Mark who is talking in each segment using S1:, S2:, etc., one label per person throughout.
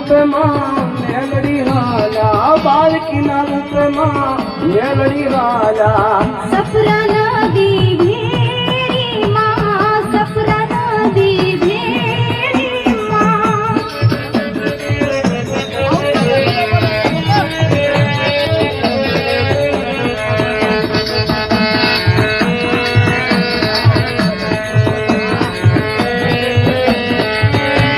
S1: રૂપમાં મેલડી હાલા બાળકી ના રૂપમાં મેલડી હાલા
S2: સફરા નદી ભેરી માં સફરા નદી ભેરી માં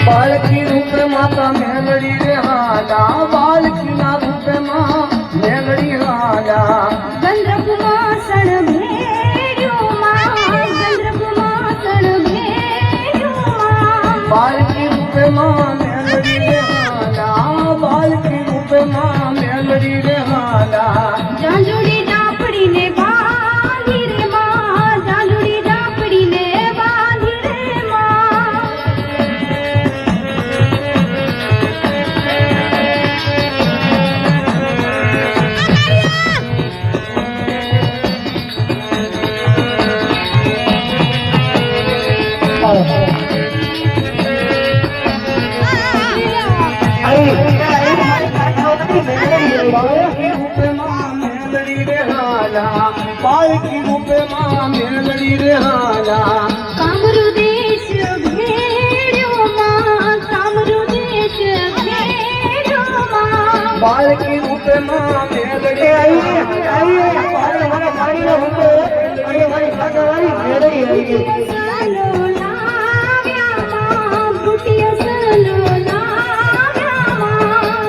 S1: બાળકી રૂપે માતા મેલડી રે હાલા બાળકી ના રૂપમાં મેલડી હાલા
S2: ગંધર્વમાસણ ભેર્યો માં ગંધર્વમાસણ ભેર્યો માં
S1: બાળકી રૂપમાં મેલડી રે હાલા બાળકી રૂપમાં મેલડી રે હાલા
S2: જાંજુડી ડાપડીને બાંધી રે માં જાંજુડી ડાપડીને બાંધી રે માં
S1: બાળકી રૂપમાં મેલડી રે હાલા બાળકી રૂપમાં મેલડી રે હાલા
S2: કામરૂ દેશ ભેર્યો માં કામરૂ દેશ ભેર્યો માં
S1: બાળકી રૂપમાં મેલડી
S2: સલો લાવ્યા માં બુટિયા સલો લાવ્યા માં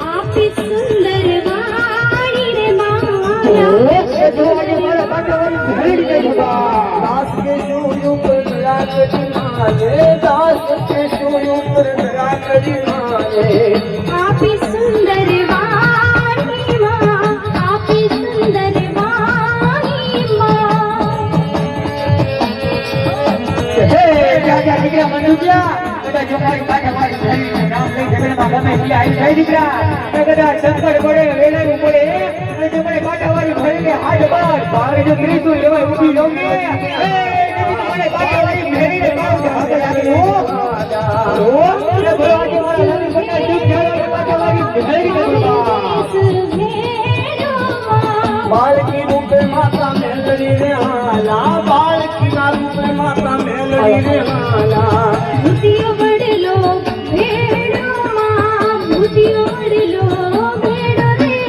S2: આપી સુંદર વાણી રે માયા
S1: દાસ કે શું ઉપર દયા કરી મારે દાસ કે શું ઉપર દયા કરી મારે
S2: આપી સુંદર વાણી માં આપી સુંદર વાણી માં
S1: બાળકી રૂપે માતા મેલડી રે હાલા બાળકી ના રૂપે માતા મેલડી રે હાલા
S2: ભૂતિયો વડલો ભેડો માં ભૂતિયો વડલો ભેડો રે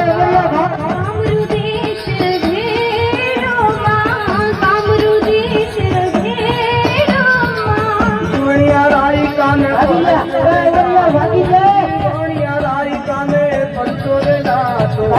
S2: કામરૂ દેશ ભેડો માં કામરૂ દેશ ભેડો માં
S1: સોનિયા રાઈ કાને સોનિયા રાઈ કાને પડતો રે નાતો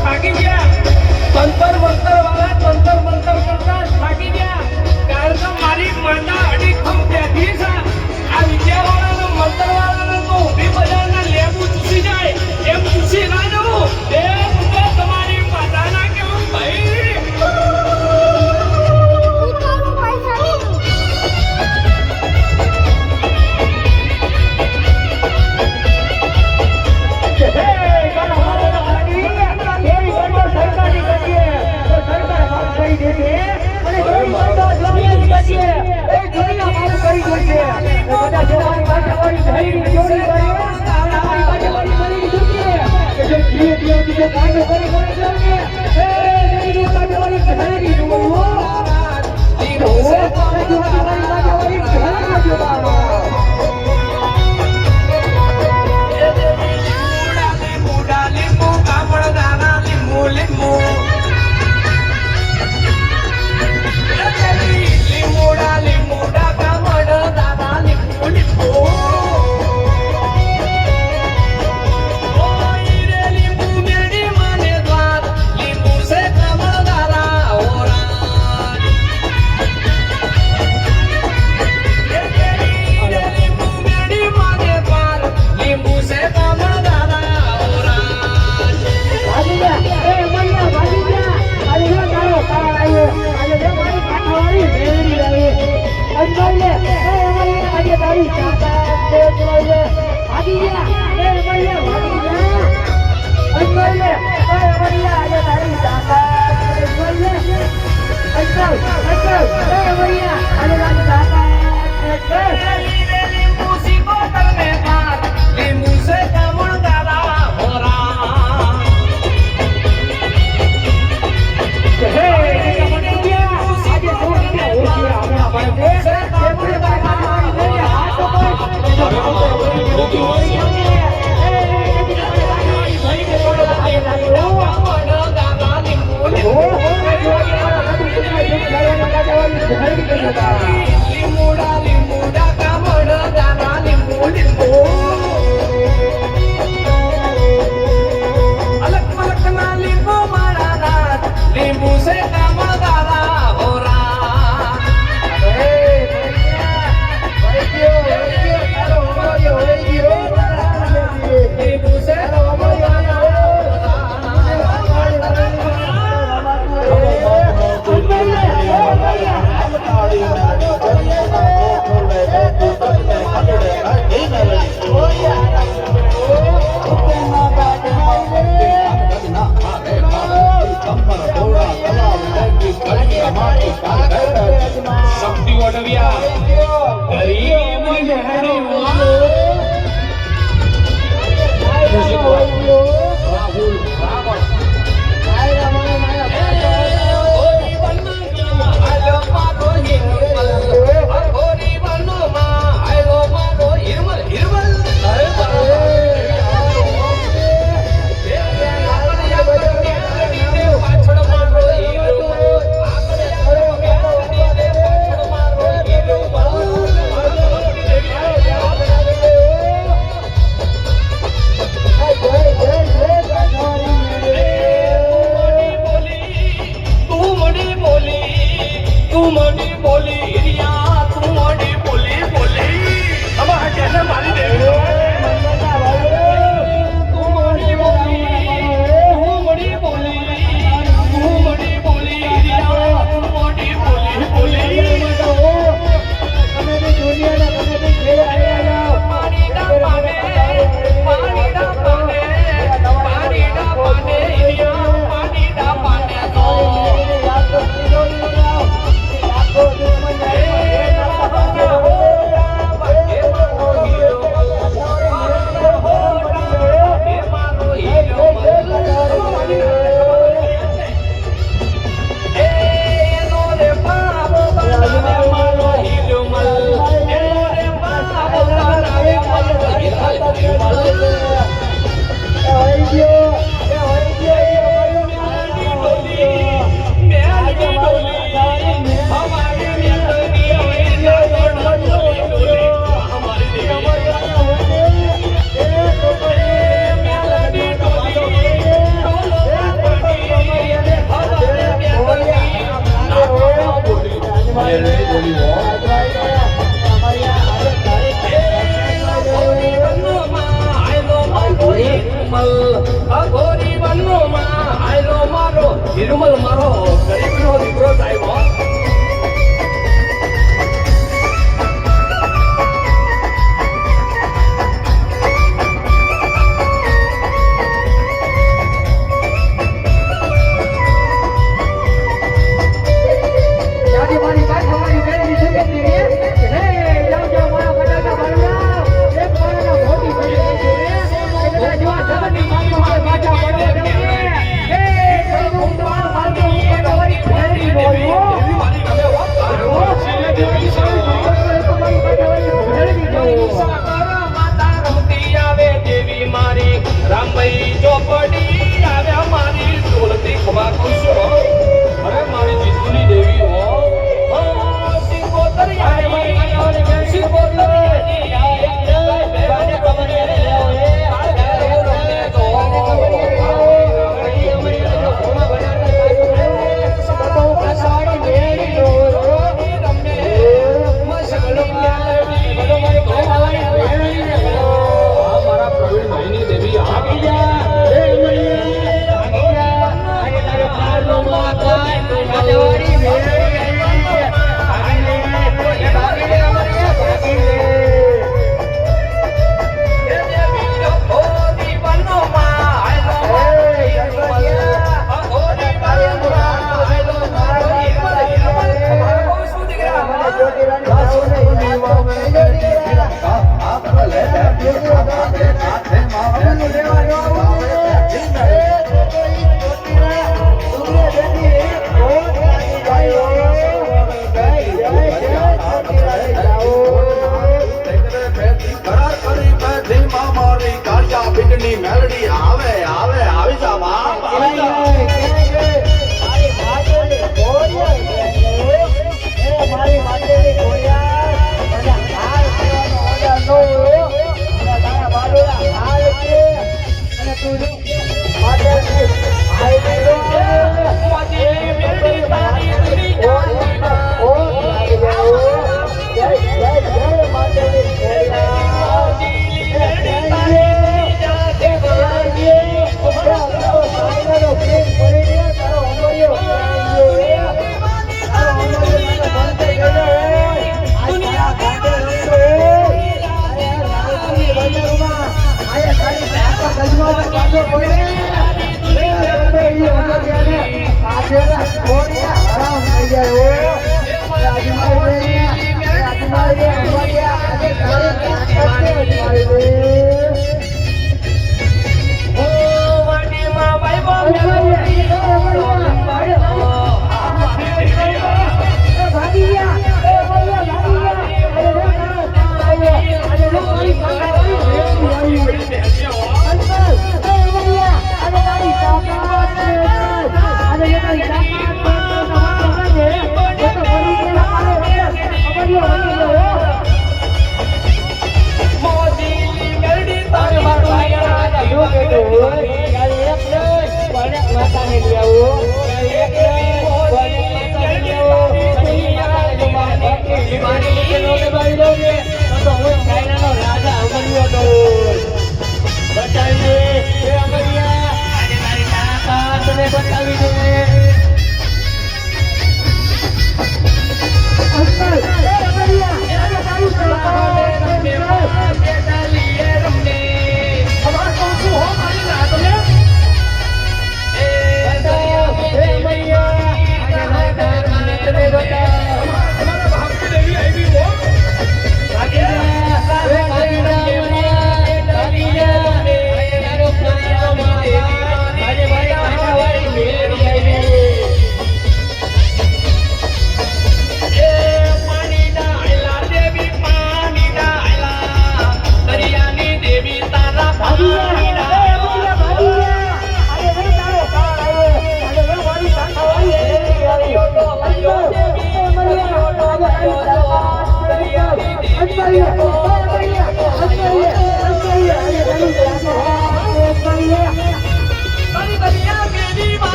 S1: થાકી ગયા તંતર મંતર વાળા તંતર મંતર કરતા થાકી ગયા કારણ કે મારી માતા અડીખમ બેઠી છે આ વિદ્યાવાળાનો મંતર વાળાનો તો ઊભી બજારના લેબુ ચૂસી જાય એમ ચૂસી ના જવું એ તમારી માતાના કેવું ભાઈ શક્તિ વડવ્યા ગરીબ મહેરો રાહુલ રાવણ તું મને બોલી રિયા તું મને બોલી બોલી હવે આ કેને મારી દે તું મને બોલી રિયા તું મને બોલી બોલી પાણી ડા પાને રિયા પાણી ડા પાને તો નિર્મલ મારો ગરીબનો દીકરો સાહેબ
S2: Hey,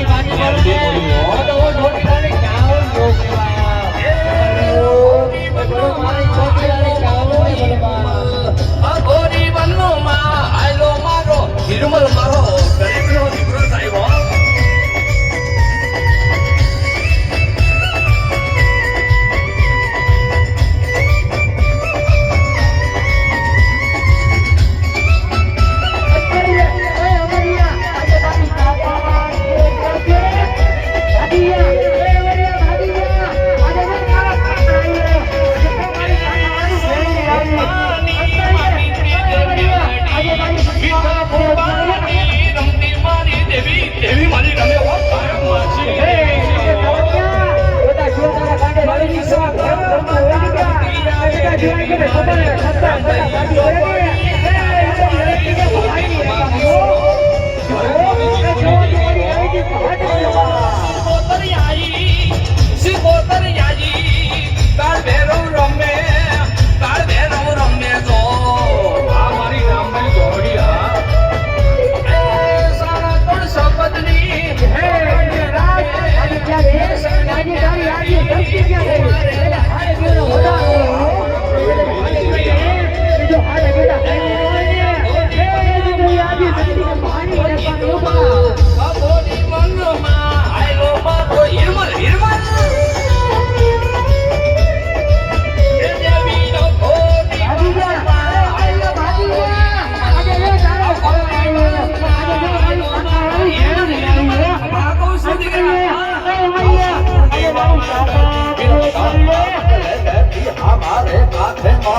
S2: Bye.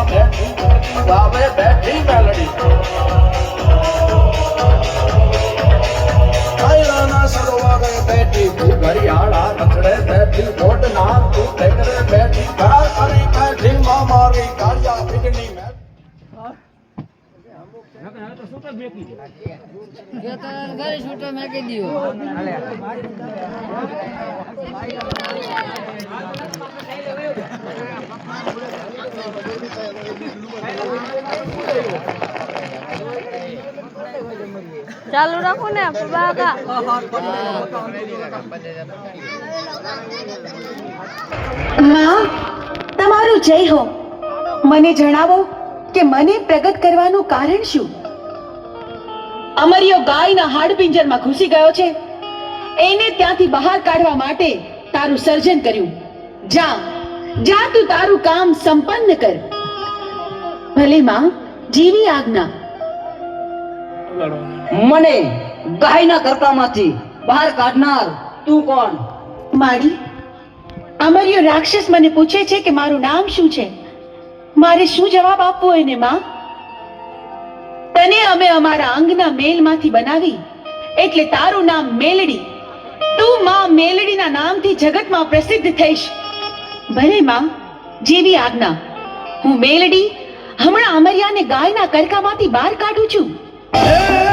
S3: સરોવરમાં બેઠી ગાવે બેઠી મેલડી કાયરાના સરોવરે બેઠી તું ઘડિયાળા રચડે બેઠી ઓટ ના તું ટેકરે બેઠી ઘરા કરી બેઠી માં મારી કાળિયા પીગની
S4: જો તો ઘરે છૂટો મેકી દીયો
S2: ચાલુ રાખો ને બાકા
S5: માં તમારું જય હો મને જણાવો કે મને પ્રગટ કરવાનું કારણ શું અમરિયો ગાયના હાડપિંજરમાં ઘૂસી ગયો છે એને ત્યાંથી બહાર કાઢવા માટે તારું સર્જન કર્યું જા જા તું તારું કામ સંપન્ન કર ભલે માં જીવી આજ્ઞા
S4: મને ગાયના કરતામાંથી બહાર કાઢનાર તું કોણ
S5: માડી અમરિયો રાક્ષસ મને પૂછે છે કે મારું નામ શું છે મારે શું જવાબ આપવો એને માં તને અમે અમારા અંગના મેલમાંથી બનાવી એટલે તારું નામ મેલડી તું માં મેલડીના નામથી જગતમાં પ્રસિદ્ધ થઈશ ભલે માં જેવી આજ્ઞા હું મેલડી હમણાં અમરિયાને ગાયના કરકામાંથી બહાર કાઢું છું
S3: હે